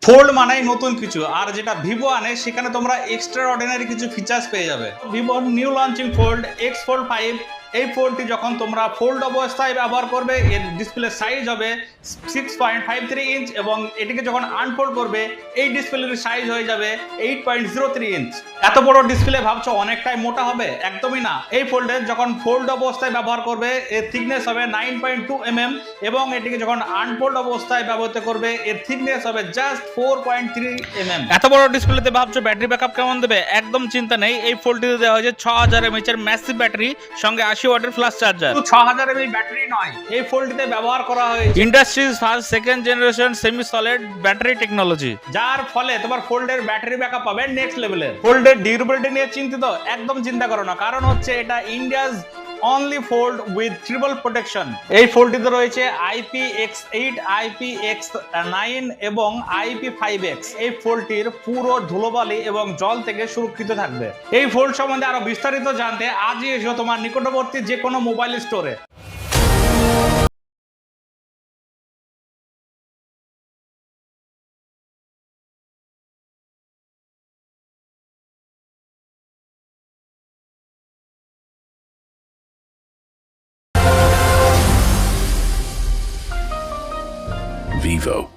Fold মানেই নতুন কিছু, আর যেটা ভিভো আনে সেখানে তোমরা এক্সট্রা অর্ডিনারি কিছু ফিচার্স পেয়ে যাবে। Vivo new launching fold x fold 5, এই ফোনটি যখন তোমরা ফোল্ড অবস্থায় ব্যবহার করবে এর ডিসপ্লে সাইজ হবে 6.53 ইঞ্চ, এবং এটিকে যখন আনফোল্ড করবে এই ডিসপ্লের সাইজ হয়ে যাবে 8.03 ইঞ্চ। এত বড় ডিসপ্লে ভাবছো অনেকটাই মোটা হবে? একদমই না। এই ফোল্ডের যখন ফোল্ড অবস্থায় ব্যবহার করবে এর থিকনেস হবে 9.2 mm, এবং এটিকে যখন আনফোল্ড অবস্থায় ব্যবহার করবে এর থিকনেস হবে জাস্ট 4.3 mm। এত বড় ডিসপ্লেতে ভাবছো ব্যাটারি ব্যাকআপ কেমন দেবে? একদম চিন্তা নেই, এই ফোল্ডটিতে দেওয়া হয়েছে 6000 mAh এর ম্যাসিভ ব্যাটারি সঙ্গে 80 ওয়াটের ফ্লাশ চার্জার। 6000 mAh ব্যাটারি নয়, এই ফোল্ডটিতে ব্যবহার করা হয়েছে industries first second generation semi solid battery technology, যার ফলে তোমার ফোল্ডের ব্যাটারি ব্যাকআপ পাবে নেক্সট লেভেলের। ফোল্ডের ডিউরেবিলিটি নিয়ে চিন্তিত? একদম চিন্তা করো না, কারণ হচ্ছে এটা India's only fold with triple protection. এই ফোল্ডটিতে রয়েছে IPX8, IPX9 এবং IP5X। এই ফোল্ডটির পুরো ধুলোবালি এবং জল থেকে সুরক্ষিত থাকবে। এই ফোল্ড সম্বন্ধে আরো বিস্তারিত জানতে আজই এসো তোমার নিকটবর্তী যে কোনো মোবাইল স্টোরে। Vivo.